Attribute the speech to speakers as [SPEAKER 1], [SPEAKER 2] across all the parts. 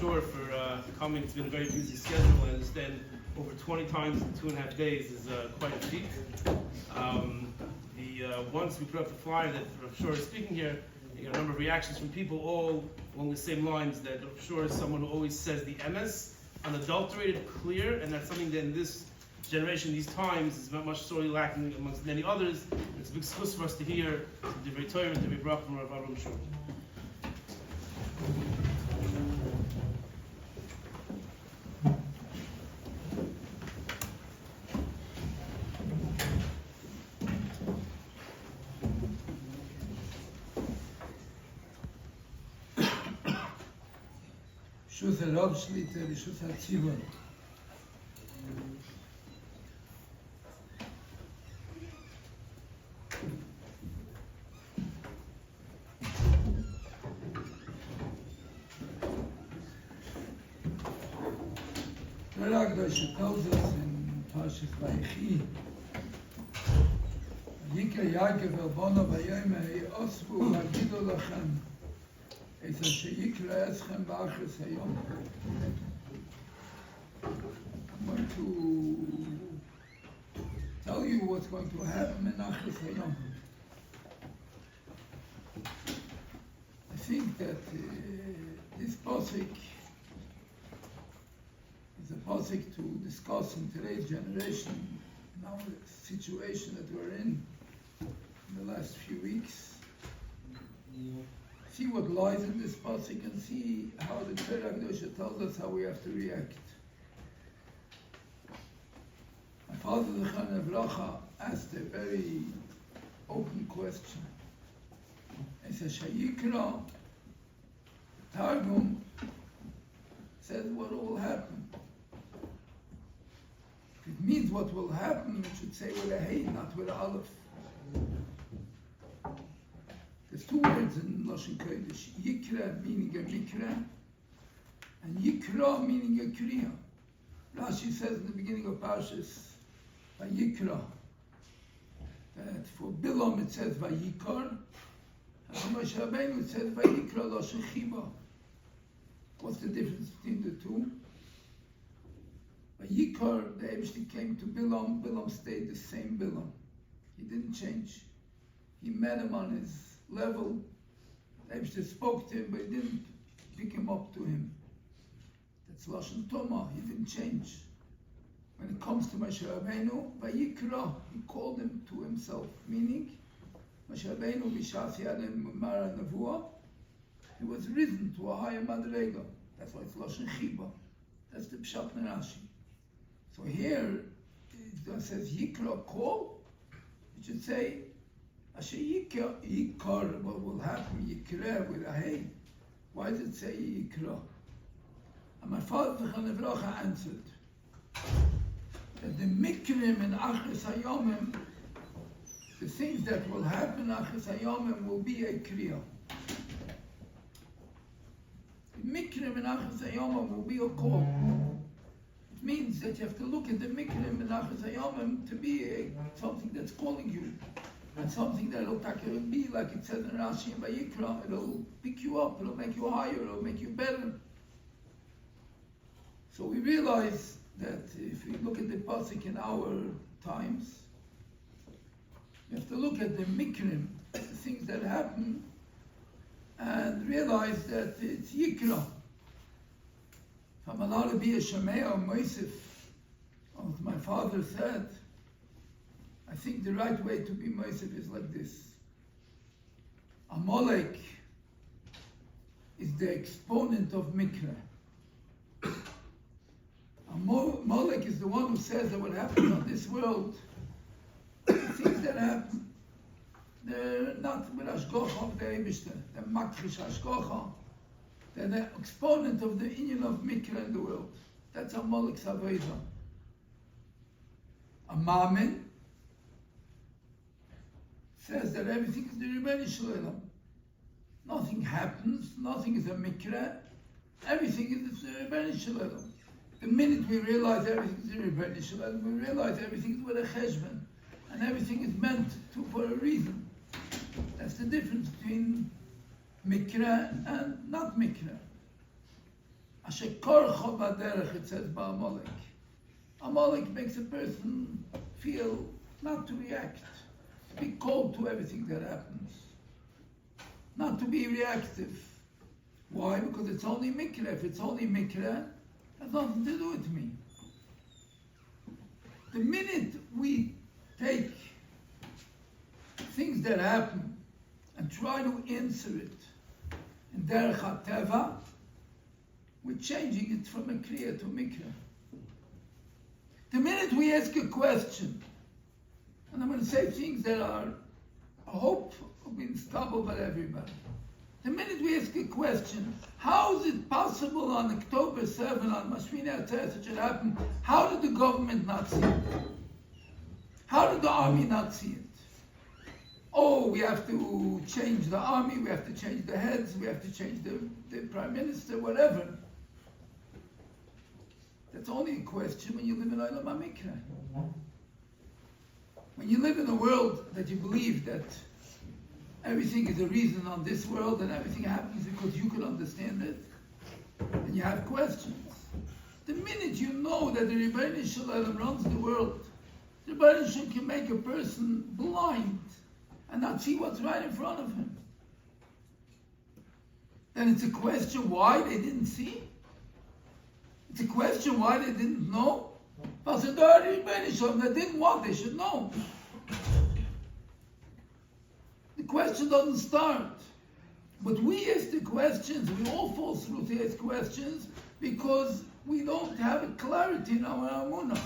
[SPEAKER 1] Schorr for coming. It's been a very busy schedule. I understand over 20 times in 2.5 days is quite a feat. Once we put up the flyer that Rav Schorr is speaking here, you got a number of reactions from people all along the same lines that Rav Schorr is someone who always says the emes, unadulterated, clear, and that's something that in this generation, these times, is not much sorely lacking amongst many others. It's a big schus for us to hear the Divrei Torah and Divrei Bracha from Rav Avrohom Schorr.
[SPEAKER 2] Shuth Rav Shlita, Shuth HaTzivon. The Ragdosh tells us in Parshas Vayechi, Yikra Yaakov el Bono Vayomei Osvu Vagidu Lachem את אשר יקרא אתכם באחרית היום. I'm going to tell you what's going to happen in Achris Hayom. I think that this posik is a posik to discuss in today's generation, in our situation that we're in the last few weeks. See what lies in this pasuk and see how the Torah Kedusha tells us how we have to react. My father, the Rav Avrohom, asked a very open question. He says, Shayikra, Targum says what will happen. If it means what will happen, it should say with a hey, not with a aleph. There's two words in Lashon Kodesh, Yikra meaning a Mikra, and Yikra meaning a Kriya. Rashi says in the beginning of Parshas, Vayikra, that for Bilam it says Vayikar, and for Moshe Rabbeinu it says Vayikra Lashon Chiba. What's the difference between the two? Vayikar, the Eibishter came to Bilam, Bilam stayed the same Bilam. He didn't change. He met him on his level. Eibishter spoke to him, but he didn't pick him up to him. That's Lashon Toma. He didn't change. When it comes to Moshe Rabbeinu, Vayikra, he called him to himself. Meaning, Moshe Rabbeinu, Bishas Yadem Mara Nevuah, he was risen to a higher madrega. That's why it's Lashon Chiba. That's the Pshat Rashi. So here, it says Yikra, call. It should say, Asher Yikar, what will happen, Yikra with a hey. Why does it say Yikra? And my father, Rav Avrohom, answered that the Mikrim in Achris Hayomim, the things that will happen in Achris Hayomim will be a Kriya. The Mikrim in Achris Hayomim will be a call. It means that you have to look at the Mikrim in Achris Hayomim to be something that's calling you. And something that will be, like it says in Rashi and Vayikra, it'll pick you up, it'll make you higher, it'll make you better. So we realize that if we look at the pasuk in our times, you have to look at the mikrim, the things that happen, and realize that it's Yikra. If I'm allowed to be a Shemei or Moisef, as my father said, I think the right way to be Moisef is like this. Amalek is the exponent of Mikra. Amalek is the one who says that what happens on this world, the things that happen, they're not with Ashgocha of the Eibishter, they're Makrish Ashgocha. They're the exponent of the union of Mikra in the world. That's Amalek's Avodah. A Mamen says that everything is the Rebbeinu Shalom. Nothing happens, nothing is a Mikra, everything is the Rebbeinu Shalom. The minute we realize everything is the Rebbeinu Shalom, we realize everything is with a cheshbon, and everything is meant to for a reason. That's the difference between Mikra and not Mikra. A Asher korcho baderech, it says ba'amalek. Amalek makes a person feel not to react, to be cold to everything that happens, not to be reactive. Why? Because it's only mikra. If it's only mikra, it has nothing to do with me. The minute we take things that happen and try to answer it in derech hateva, we're changing it from a kriya to mikra. The minute we ask a question, and I'm going to say things that are, I hope, have been stumbled by everybody. The minute we ask a question, how is it possible on October 7, on Mashmini Atzeres, it should happen? How did the government not see it? How did the army not see it? Oh, we have to change the army, we have to change the heads, we have to change the prime minister, whatever. That's only a question when you live in Olam HaMikra. When you live in a world that you believe that everything is a reason on this world and everything happens because you can understand it, and you have questions. The minute you know that the Rebbeinu Shalom runs the world, the Rebbeinu Shalom can make a person blind and not see what's right in front of him. Then it's a question why they didn't see. It's a question why they didn't know. But the Rebbeinu Shalom, they didn't want, they should know. The question doesn't start. But we ask the questions, we all fall through to ask questions because we don't have a clarity in our Emunah.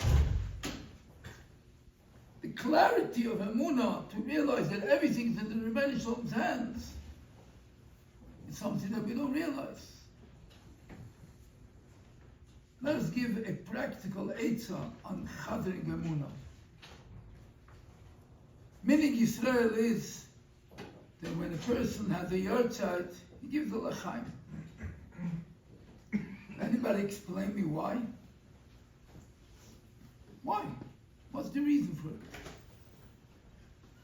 [SPEAKER 2] The clarity of Emunah to realize that everything's in the Rebbeinu Shalom's hands is something that we don't realize. Let us give a practical eitzah on Chadring Emunah. Meaning Yisrael is that when a person has a yahrzeit, he gives a l'chaim. Anybody explain me why? Why? What's the reason for it?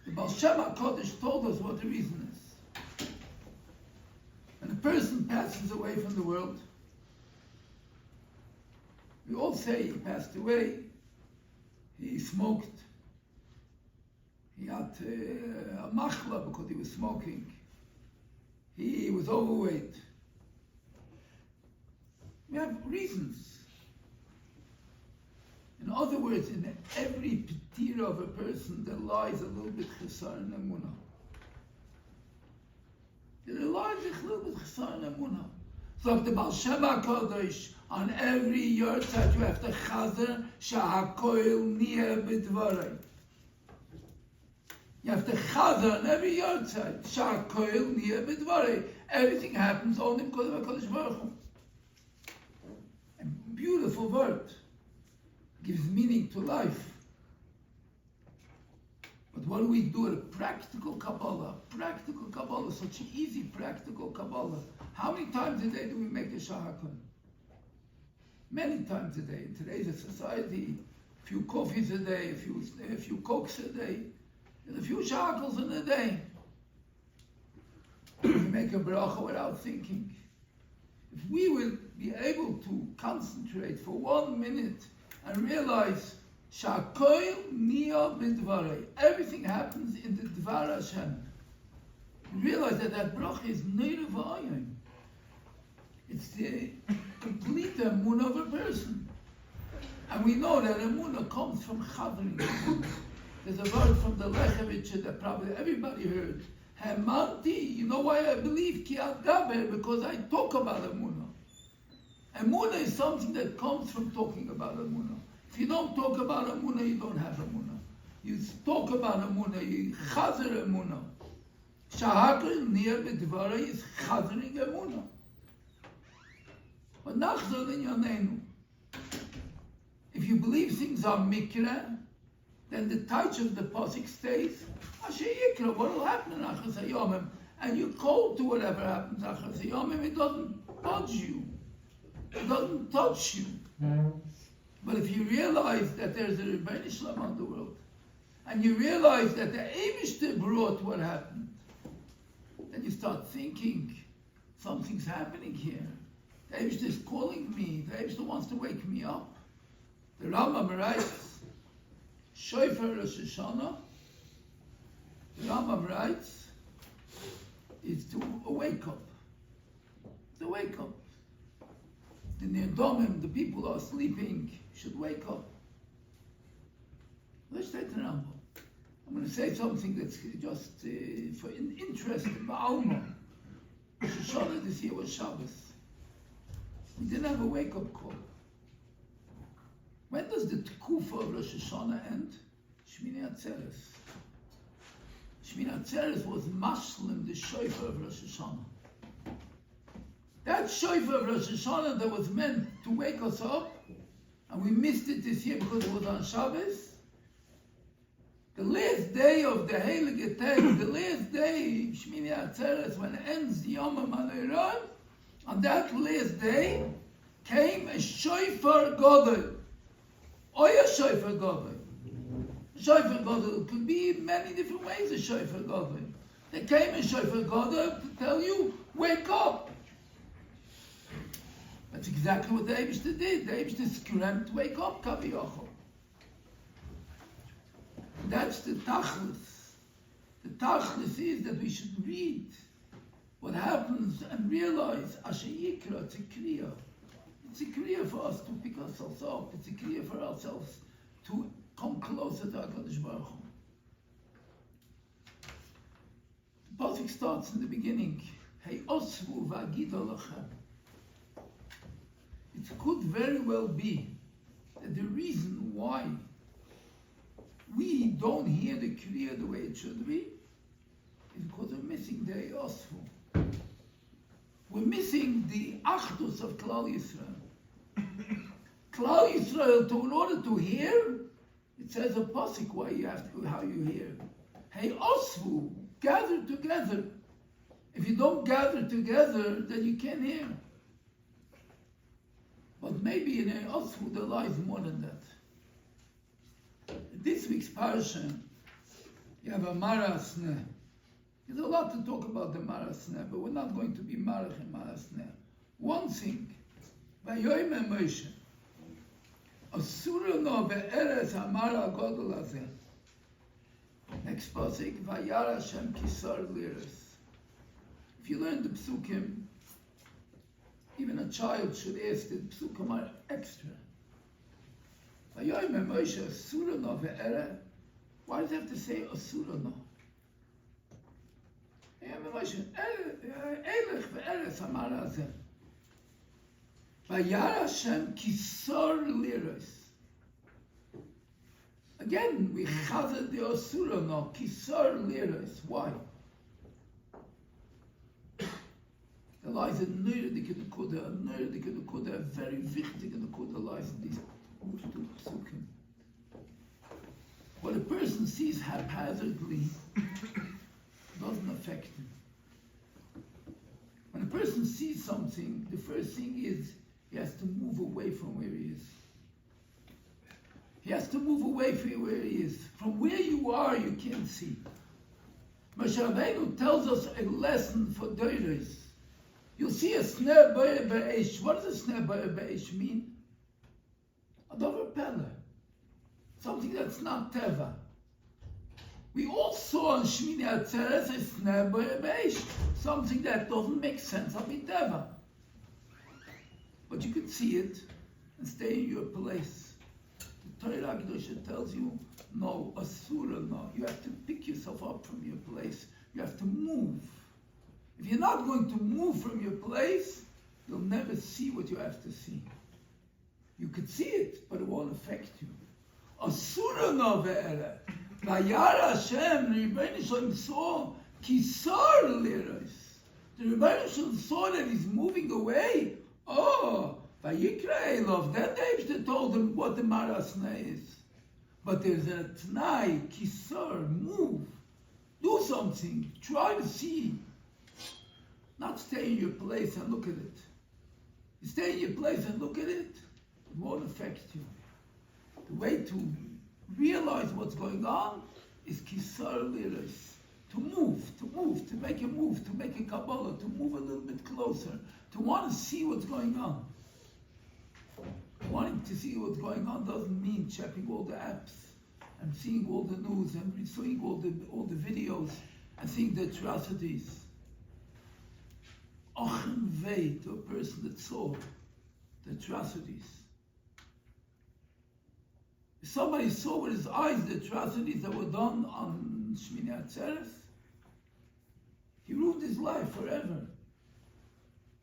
[SPEAKER 2] The Baal Shem HaKodesh told us what the reason is. When a person passes away from the world, we all say he passed away, he smoked, he had a machla because he was smoking, he was overweight. We have reasons. In other words, in every petira of a person, there lies a little bit chesar in emunah. There lies a little bit chesar in emunah. So the Baal Shem HaKadosh, on every yahrzeit you have to chazer shehakoil niyeh b'dvarei. You have to chazer on every yahrzeit shehakoil niyeh b'dvarei. Everything happens only because of HaKadosh Baruch Hu. A beautiful word. Gives meaning to life. But what do we do at a practical Kabbalah? Practical Kabbalah, such an easy practical Kabbalah. How many times a day do we make a shahakon? Many times a day. In today's society, a few coffees a day, a few cokes a day, and a few shahakos in a day. We make a bracha without thinking. If we would be able to concentrate for 1 minute and realize Shakoil Niyah B'Dvarei. Everything happens in the Dvar Hashem. Realize that bracha is Neir V'Ayin. It's the complete emunah of a person. And we know that emunah comes from Chavrin. There's a word from the Lechevitcher that probably everybody heard. Hamanti, you know why I believe Ki Adaber? Because I talk about emunah. Emunah is something that comes from talking about emunah. If you don't talk about emunah, you don't have emunah. You talk about emunah, you chazer emunah. Shahakol niyah b'dvarei is chazering emunah. But nachzor l'inyaneinu. If you believe things are mikra, then the touch of the pasuk stays, Asher yikra, what will happen in Achas HaYomim? And you're cold to whatever happens in Achas HaYomim, it doesn't budge you. It doesn't touch you. But if you realize that there's a Rebbeinu Shalom on the world, and you realize that the Eibishter brought what happened, then you start thinking, something's happening here. The Eibishter is calling me. The Eibishter wants to wake me up. The Rambam writes, Shofar Rosh Hashanah, the Rambam writes, is to wake up. To wake up. The Nirdomim, the people who are sleeping, should wake up. Let's take the Rambam. I'm going to say something that's just for interest in Ba'alma. Rosh Hashanah this year was Shabbos. We didn't have a wake-up call. When does the Tekufa of Rosh Hashanah end? Shmini Atzeres. Shmini Atzeres was Mashlim, the Shofar of Rosh Hashanah. That Shofar of Rosh Hashanah that was meant to wake us up, and we missed it this year because it was on Shabbos. The last day of the Heilige Tag, the last day, Shmini Atzeres, when it ends Yom HaManoirah, on that last day came a Shofar Gadol. Oya Shofar Gadol. Shofar Gadol could be many different ways a Shofar Gadol. There came a Shofar Gadol to tell you, wake up. That's exactly what the Eibishter did. The Eibishter screamed, wake up, Kaviyachol. That's the Tachlis. The Tachlis is that we should read what happens and realize, Asher Yikra, it's a Kriya. It's a Kriya for us to pick ourselves up. It's a Kriya for ourselves to come closer to HaKadosh Baruch Hu. The Pasuk starts in the beginning, Hey Osvu V'Agido Lachem. It could very well be that the reason why we don't hear the Kriya the way it should be is because we're missing the Hey Osvu. We're missing the Achdus of Klal Yisrael. Klal Yisrael, in order to hear, it says a pasuk why you have to, how you hear. Hey Osvu, gather together. If you don't gather together, then you can't hear. But maybe in Hey Osvu there lies more than that. In this week's parasha, you have a Marasneh. There's a lot to talk about the Marasneh, but we're not going to be Marach in Marasneh. One thing, Vayoyme Moshe, Asura no be'eretz hamara godol hazeh. Next pasuk, Vayara Hashem kisar liris. If you learn the psukim, even a child should ask the psukim are extra. Vayoyme Moshe, Asura no be'eretz. Why does it have to say Asura no? Vayara Hashem kisor liros. Again, we chazed the Asura no, kisor liros. Why? There lies a nirdik nekuda, a very wichtig nekuda lies in these two psukim. What a person sees haphazardly doesn't affect him. When a person sees something, the first thing is he has to move away from where he is. He has to move away from where he is. From where you are, you can't see. Moshe Rabbeinu tells us a lesson for Doros. You'll see a sneh boyer be'esh. What does a sneh boyer be'esh mean? A dover pella. Something that's not teva. We all saw on Shmini Atzeres a sneh boyer be'esh. Something that doesn't make sense of teva. But you could see it and stay in your place. The Torah Kedusha tells you, no, asura, no. You have to pick yourself up from your place. You have to move. If you're not going to move from your place, you'll never see what you have to see. You could see it, but it won't affect you. Asura no ve'ere. Vayara Hashem, the Rebbeinu Shalom saw, kisar liros. The Rebbeinu Shalom saw that he's moving away. Oh, Vayikra Elov. Then David told him what the Marasneh is. But there's a Tnai, Kisar, move. Do something. Try to see. Not stay in your place and look at it. You stay in your place and look at it, it won't affect you. The way to realize what's going on is Kisar Liris. to make a move, to make a Kabbalah, to move a little bit closer, to want to see what's going on. Wanting to see what's going on doesn't mean checking all the apps and seeing all the news and seeing all the videos and seeing the atrocities. Ochen vei to a person that saw the atrocities. If somebody saw with his eyes the atrocities that were done on Shmini Atzeres, he ruined his life forever.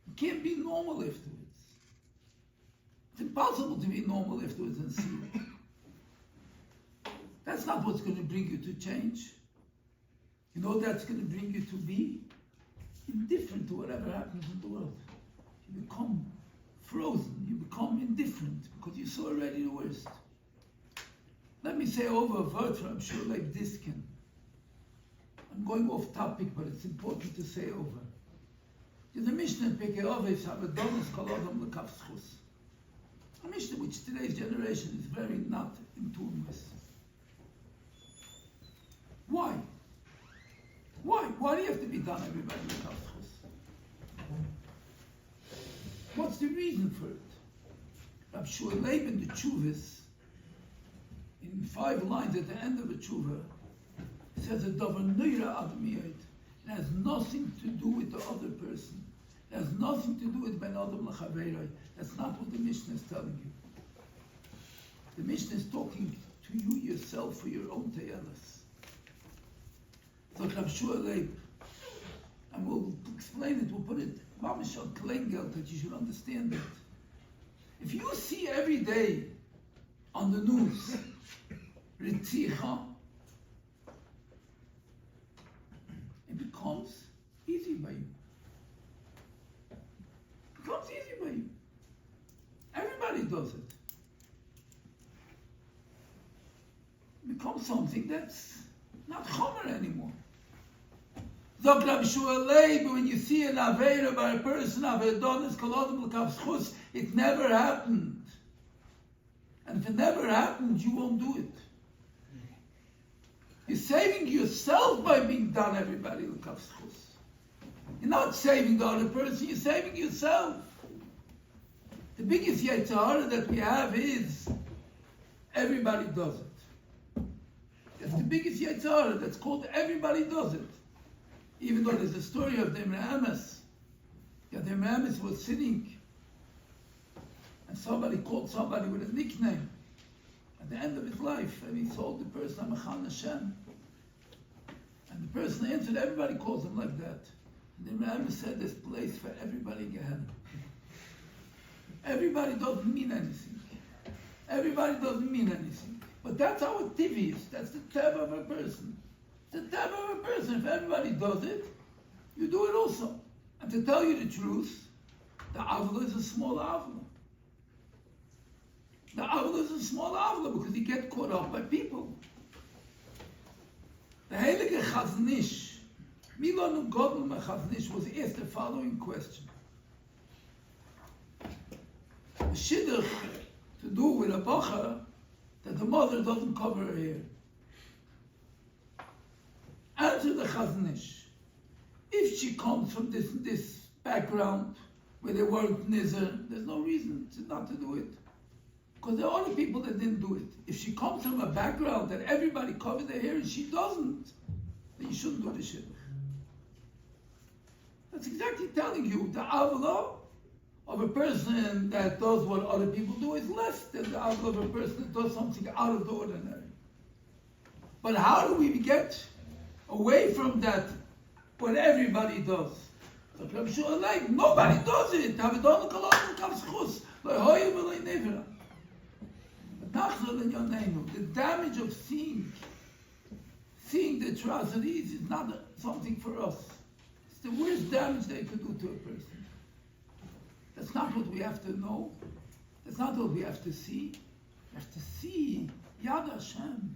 [SPEAKER 2] He can't be normal afterwards. It's impossible to be normal afterwards and see it. That's not what's going to bring you to change. You know that's going to bring you to be indifferent to whatever happens in the world. You become frozen, you become indifferent because you saw already the worst. Let me say over a word for I'm sure like Diskin. I'm going off topic, but it's important to say over. In the Mishnah in Pirkei Avos, Havadonos Kol Adam L'Kav Zchus. A Mishnah which today's generation is very not in tune with. Why? Why do you have to be done everybody L'Kav Zchus? What's the reason for it? Rav Shua Leib in the Tshuvas, in 5 lines at the end of a tshuva, it says a davar neira admiyot. It has nothing to do with the other person. It has nothing to do with ben adam l'chaveiroi. That's not what the Mishnah is telling you. The Mishnah is talking to you yourself for your own te'elas. So Rav Shua Leib, and we'll explain it, we'll put it mamish on klengel that you should understand it. If you see every day on the news Ritzicha, it becomes easy by you. It becomes easy by you. Everybody does it. It becomes something that's not chomer anymore. Zok Rav Shua Leib, when you see an aveira by a person, avedonis kolodem l'kav zchus, it never happened. And if it never happened, you won't do it. You're saving yourself by being done everybody l'kav zchus. You're not saving the other person, you're saving yourself. The biggest yetzer hara that we have is everybody does it. That's the biggest yetzer hara that's called everybody does it. Even though there's a story of the Emre'emes. Yeah, the Emre'emes was sitting and somebody called somebody with a nickname at the end of his life, and he told the person, I'm a Chan Hashem. And the person answered, everybody calls him like that. And the Emre'emes said, there's place for everybody in Gehenna. Everybody doesn't mean anything. Everybody doesn't mean anything. But that's how it tivi is. That's the teva of a person. The type of a person, if everybody does it, you do it also. And to tell you the truth, the avla is a small avla. The avla is a small avla because you get caught up by people. The Heilige Chaznish, Milon Godel Chaznish, was asked the following question. A shidduch to do with a bacha that the mother doesn't cover her hair. Answer the Chaznish. If she comes from this background where they weren't nizar, there's no reason not to do it. Because there are other people that didn't do it. If she comes from a background that everybody covers their hair and she doesn't, then you shouldn't do the shidduch. That's exactly telling you the avla of a person that does what other people do is less than the avla of a person that does something out of the ordinary. But how do we get away from that, what everybody does? So I'm sure like nobody does it. But the damage of seeing the atrocities is not something for us. It's the worst damage they could do to a person. That's not what we have to know. That's not what we have to see. We have to see Yad Hashem.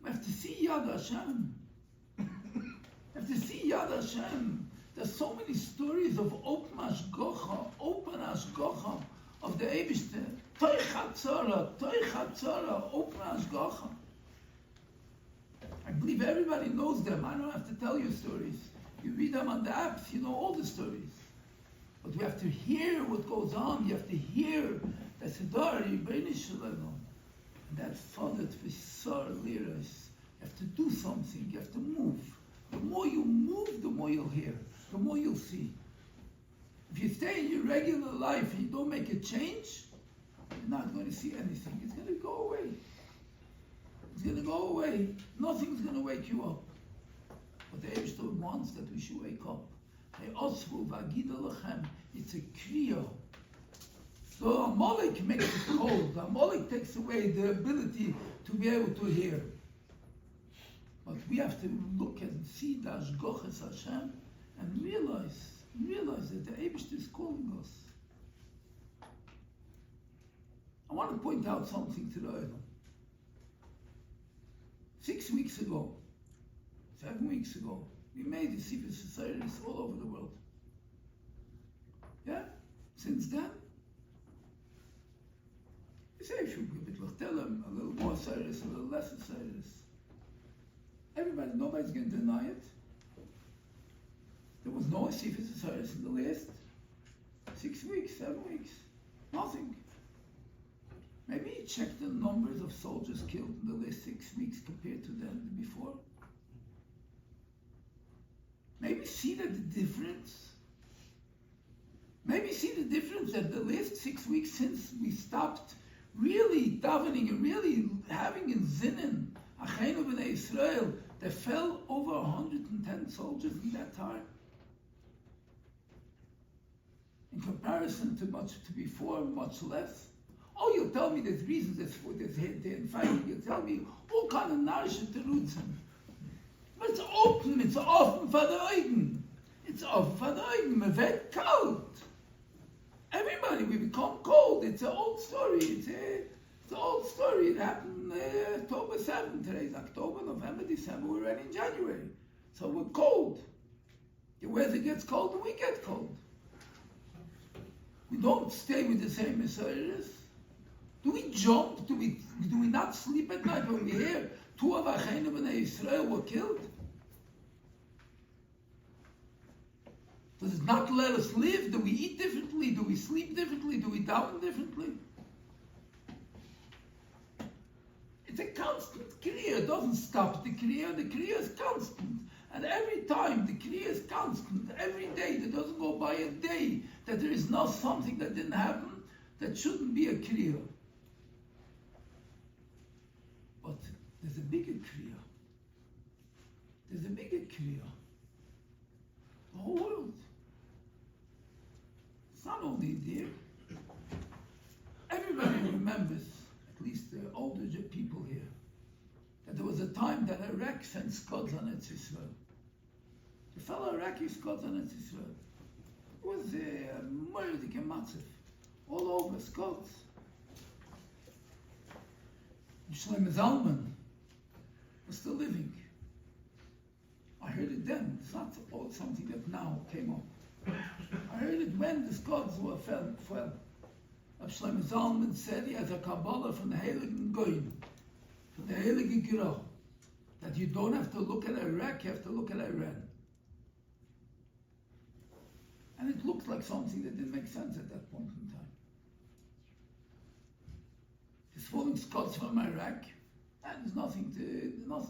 [SPEAKER 2] We have to see Yad Hashem. We have to see Yad Hashem. There's so many stories of open hashgacha of the Eibishter. Toich hatzara, open hashgacha. I believe everybody knows them. I don't have to tell you stories. You read them on the apps, you know all the stories. But we have to hear what goes on. You have to hear the Siddur, Yibreinu Shalom. And that followed for Sar Liras. You have to do something. You have to move. The more you move, the more you'll hear. The more you'll see. If you stay in your regular life and you don't make a change, you're not going to see anything. It's going to go away. It's going to go away. Nothing's going to wake you up. But the Eibishter wants that we should wake up. It's a kriya. So Amalek makes it cold. Amalek takes away the ability to be able to hear. But we have to look and see the Ashgoches Hashem and realize that the Eibishter is calling us. I want to point out something to the Olam. 6 weeks ago, 7 weeks ago, we made the civil societies all over the world. Yeah? Since then, we say if you tell them a little more serious, a little less serious. Everybody, nobody's going to deny it. There was no civil societies in the last 6 weeks, 7 weeks. Nothing. Maybe you check the numbers of soldiers killed in the last 6 weeks compared to them before. Maybe see that the difference. Maybe see the difference that the last 6 weeks since we stopped really davening and really having in Zinnen, Achenu b'nei Israel, there fell over 110 soldiers in that time. In comparison to before, much less. Oh, you'll tell me there's reasons they're fighting. You'll tell me all kind of narrative to roots him. But it's open for the Eigen. It's open for the Eigen. We get cold. Everybody, we become cold. It's an old story. It's an old story. It happened October 7th. Today's October, November, December. We're already in January. So we're cold. The weather gets cold and we get cold. We don't stay with the same Messiahs. Do we jump? Do we not sleep at night when we hear 2 of Achenu b'nei Israel were killed? Does it not let us live? Do we eat differently? Do we sleep differently? Do we daven differently? It's a constant kriya. It doesn't stop the kriya. The kriya is constant. And every time the kriya is constant, every day, there doesn't go by a day that there is not something that didn't happen that shouldn't be a kriya. But there's a bigger kriya. There's a bigger kriya. The whole world. It's not only there. Everybody remembers, at least the older people here, that there was a time that Iraq sent Scots on Eretz Yisrael. The fellow Iraqi Scots on Eretz Yisrael. It was a murder matzav. All over Scots. Shlomo Zalman was still living. I heard it then. It's not something that now came up. I heard it when the Scots were fell. Shlomo Zalman said he has a Kabbalah from the Heiligen Goyim, from the Heilige Girah, that you don't have to look at Iraq, you have to look at Iran. And it looked like something that didn't make sense at that point in time. There's falling Scots from Iraq, and there's nothing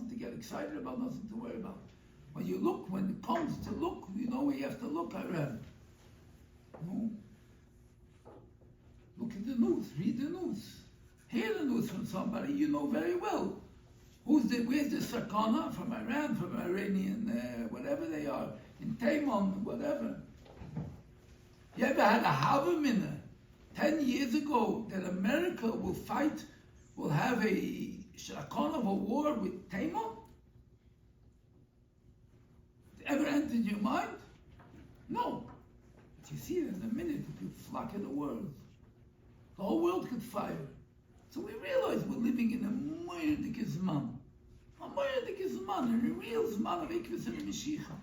[SPEAKER 2] to get excited about, nothing to worry about. When it comes to look, you know where you have to look, Iran. No. Look at the news, read the news, hear the news from somebody you know very well. Where's the Sakana from Iran, from Iranian, whatever they are, in Taimon, whatever. You ever had a Havamina 10 years ago that America will have a Sakana of a war with Taimon? Ever entered your mind? No. But you see that in a minute it could flock in the world. The whole world could fire. So we realize we're living in a moirdik zman. A moirdik zman, a real zman of Ikvis and Mashiach.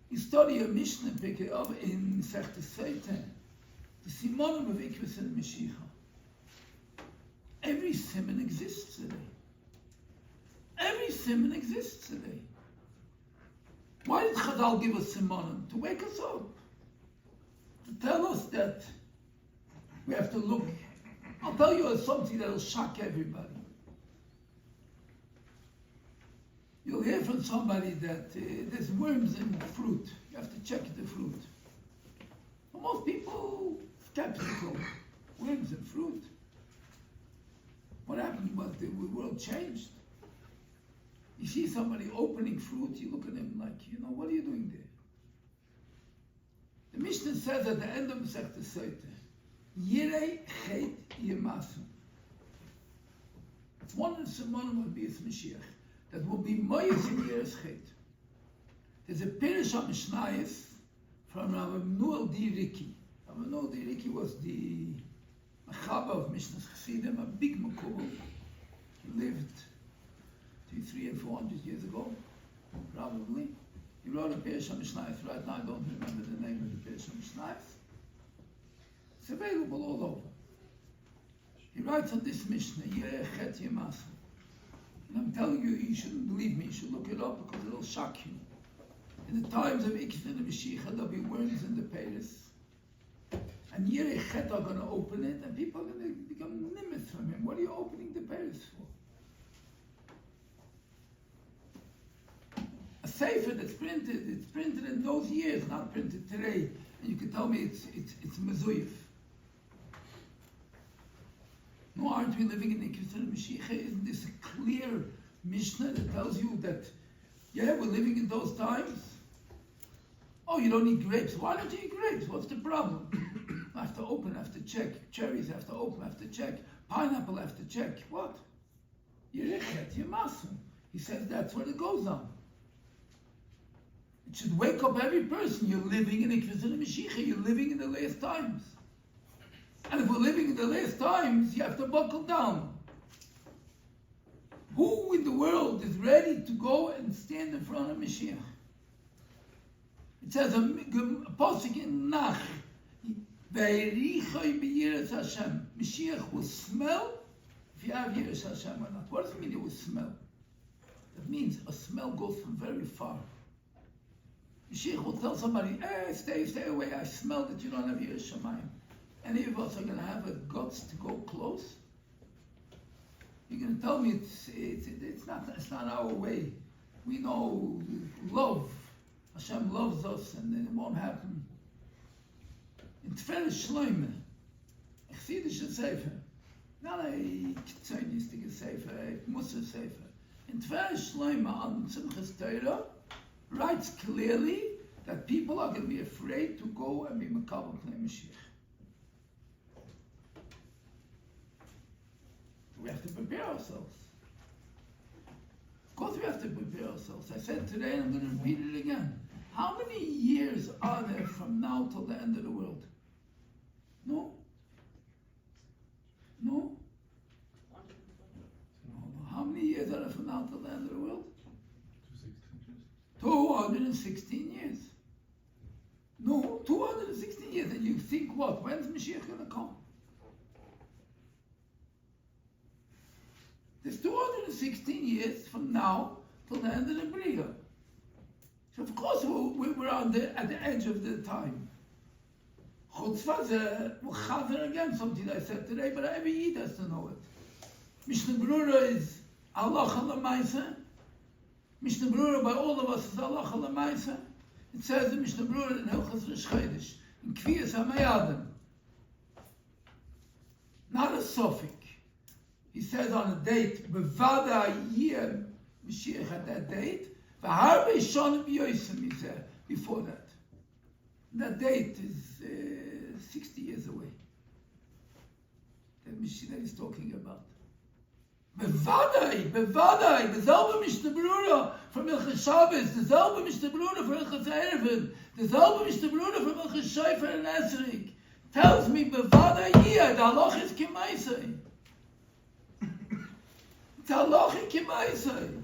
[SPEAKER 2] You study a Mishnah in Sechtes Seite, the Simonim of Ikvis and Mashiach. Every simon exists today. Every simon exists today. Why did Chazal give us simonim? To wake us up. To tell us that we have to look. I'll tell you something that will shock everybody. You'll hear from somebody that there's worms in fruit. You have to check the fruit. For most people, skeptical. Worms in fruit. What happened? What, the world changed? You see somebody opening fruit, you look at him like, what are you doing there? The Mishnah says at the end of Masechta Sotah, Yirei Chet Yemasu. It's one of the simonim of Bias Mashiach that will be Moyes in Yeres Chet. There's a Pirish on Mishnayos from Rav Avrohom Schorr. Rav Avrohom Schorr was the Machaba of Mishnah's Chassidim, a big Makubal. He lived 300 and 400 years ago, probably. He wrote a Pirish on Mishnayos. Right now I don't remember the name of the Pirish on Mishnayos. It's available all over. He writes on this Mishnah, Yirei Chet Yemasu. And I'm telling you, you shouldn't believe me, you should look it up because it'll shock you. In the times of Ikvin and Mashiach, there'll be worms in the Paris. And Yirei Chet are going to open it, and people are going to become nimith from him. What are you opening the Paris for? A sefer that's printed, it's printed in those years, not printed today. And you can tell me it's mezuyif. No, aren't we living in the Ikvin and Mashiach? Isn't this a clear Mishnah that tells you that, we're living in those times? Oh, you don't eat grapes. Why don't you eat grapes? What's the problem? I have to open, I have to check. Cherries, I have to open, I have to check. Pineapple, I have to check. What? Yirei Chet Yemasu. He says that's what it goes on. It should wake up every person. You're living in Ikvus and Mashiach. You're living in the last times. And if we're living in the last times, you have to buckle down. Who in the world is ready to go and stand in front of Mashiach? It says a pasuk in Nach, Ve'erichoi b'yiras Hashem. Mashiach will smell if you have yiras Hashem or not. What does it mean it will smell? That means a smell goes from very far. Mashiach will tell somebody, stay away, I smell that you don't have yiras Shamayim. Any of us are going to have the guts to go close? You're going to tell me it's not our way. We know love. Hashem loves us, and it won't happen. In Tefillah Shloimeh, a Chassidish sefer, not a Kitzonistic sefer, a Mussar sefer. In Tefillah Shloimeh on Simchas Torah writes clearly that people are going to be afraid to go and be Makabel Pnei Mashiach. We have to prepare ourselves. Of course we have to prepare ourselves. I said today, and I'm going to repeat it again. How many years are there from now till the end of the world? No? How many years are there from now till the end of the world? 216 years. No, 216 years. And you think what? When's Mashiach going to come? There's 216 years from now till the end of the Bria. So of course we're at the edge of the time. Chutzpah will chazer again, something I said today, but every Yid has to know it. Mishnah Berurah is halacha l'maaseh. Mishnah Berurah by all of us is halacha l'maaseh. It says in Mishnah Berurah in Hilchos Rosh Chodesh, in Kviyas HaMayadim, not a suffix. He says on a date, Bevada Yiyeh Mashiach at that date, V'harbe Shonim Yosim, he said, before that. That date is 60 years away. That Mashiach that he's talking about. Bevadai, Bezelbe Mishnah Berurah from Ilchas Shabbos, Bezelbe Mishnah Berurah from Ilchas Erevin, Bezelbe Mishnah Berurah from Ilchas Shofar and Esrik, tells me, Bevadai Yiyeh, the halach is Kimaisei. It's halacha kimaisei.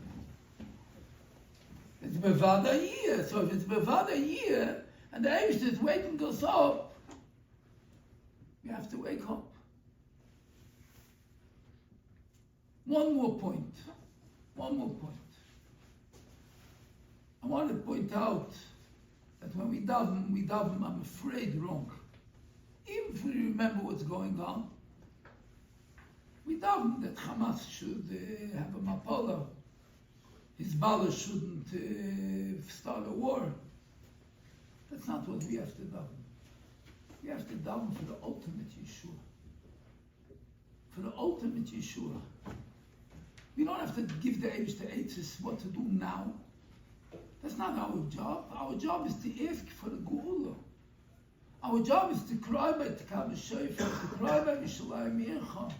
[SPEAKER 2] It's bevada yiyeh. So if it's bevada yiyeh, and the Eibush is waking us up, we have to wake up. One more point. One more point. I want to point out that when we daven, I'm afraid, wrong. Even if we remember what's going on, we daven that Hamas should have a mapala. Hezbollah shouldn't start a war. That's not what we have to daven. We have to daven for the ultimate Yeshua. For the ultimate Yeshua. We don't have to give the age to Eitzes what to do now. That's not our job. Our job is to ask for the Geula. Our job is to cry by Tekab Shofar, to cry by Yishalayim Yecha.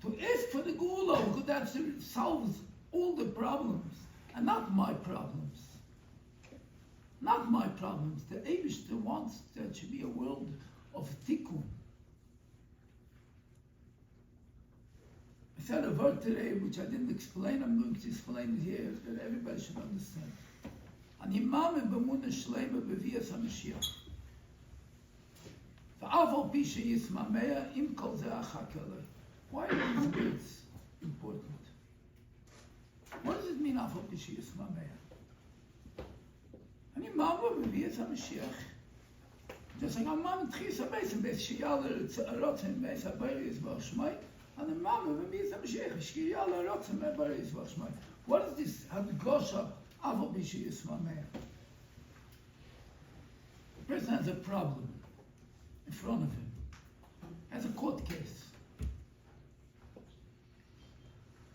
[SPEAKER 2] To ask for the Geula, because that solves all the problems, and not my problems. Not my problems. The Eibishter wants there to be a world of tikkun. I said a word today which I didn't explain. I'm going to explain it here that everybody should understand. Ani mame b'munah shleima b'vias HaMashiach. V'av al pi sheyismamea im kol ze achak alei. Why are these words important? What does it mean, av al pi sheyismamea? Ani mame b'vias HaMashiach. Just like a man tchis ha-beis and beis sheyaler rotzen beis ha-beis v'ashmai. And the mama when me Mashiach shkiyala rotzen mebaris v'ashmai. What is this hadgosha avol b'shiyus mameh? The person has a problem in front of him. Has a court case.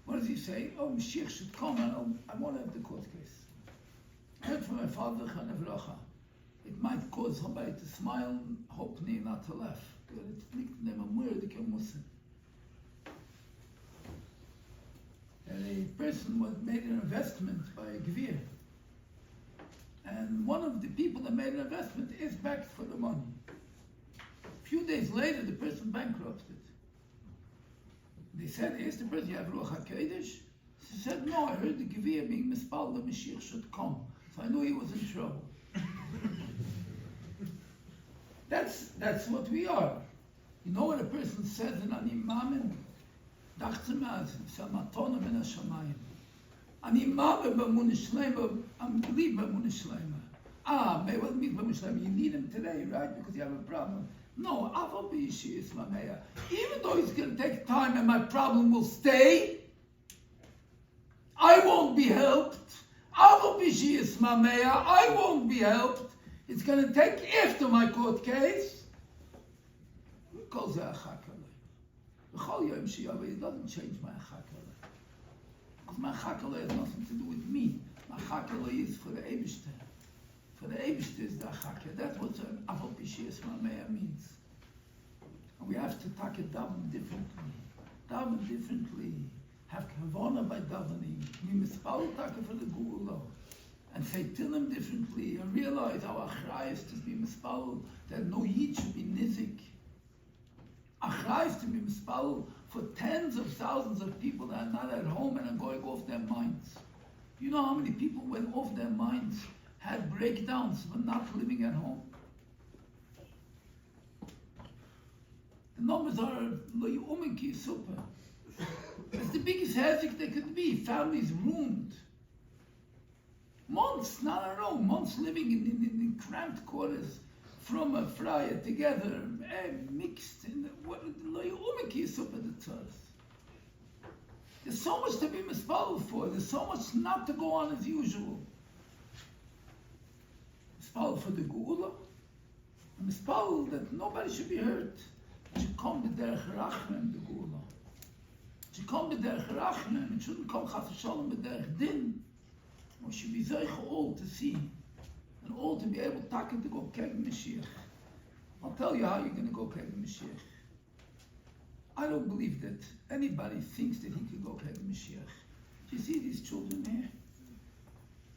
[SPEAKER 2] What does he say? Oh, Mashiach should come and I want to have the court case. I heard from my father, Chanevracha. It might cause somebody to smile, hopefully not to laugh. It's linked them a moeilijke Muslim. A person made an investment by a gvir, and one of the people that made an investment is backed for the money. A few days later, the person bankrupted. They said, "Is the person you have Ruach HaKodesh?" She said, "No, I heard the gvir being mispal the Mashiach should come, so I knew he was in trouble." That's what we are. You know what a person says in an imamin? dachte mir, es ist Matone min ha-shamayim. Ani mame b'munah shleima, I'm believe b'munah shleima. May what means b'munah shleima? You need him today, right? Because you have a problem. No, avol b'yishiyus mameya. Even though it's going to take time and my problem will stay, I won't be helped. Avol b'yishiyus mameya, I won't be helped. It's going to take after my court case. Kol ze achak. It doesn't change my chakala. Because my chakala has nothing to do with me. My chakala is for the Eibishter. For the Eibishter is the chakala. That's what avol b'shiyus mameh means. And we have to take it daven differently. Daven differently. Have kavana by davening. We mispal take for the Geula. And say Tillim differently. And realize our achrayus is to be mispal. That no yid should be nizik. Achrayus to be mispal for tens of thousands of people that are not at home and are going off their minds. You know how many people went off their minds, had breakdowns for not living at home? The numbers are super. It's the biggest havoc there could be. Families ruined. Months, not at all, months living in cramped quarters. From a fryer together, mixed in there's so much to be mispalled for. There's so much not to go on as usual. Mispalled for the Geula, mispalled that nobody should be hurt. It should come to derech rachman the Geula. It should come to derech rachman. It shouldn't come chas v'shalom b'derech din. We should be zeicha all to see. And all to be able to go keg Mashiach. I'll tell you how you're going to go keg Mashiach. I don't believe that anybody thinks that he can go keg Mashiach. Do you see these children here?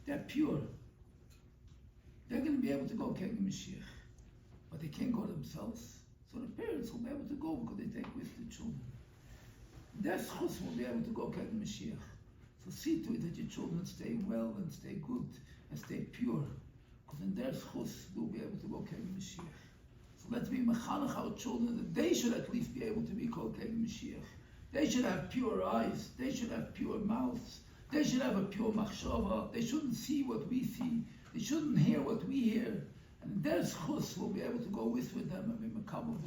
[SPEAKER 2] They're pure. They're going to be able to go keg Mashiach. But they can't go themselves. So the parents will be able to go because they take with the children. Their schus will be able to go keg Mashiach. So see to it that your children stay well and stay good and stay pure. Because in their schus, they'll be able to go keg Mashiach. So let's be mechanech our children that they should at least be able to be called keg Mashiach. They should have pure eyes. They should have pure mouths. They should have a pure machshava. They shouldn't see what we see. They shouldn't hear what we hear. And their schus will be able to go with them and be makabel.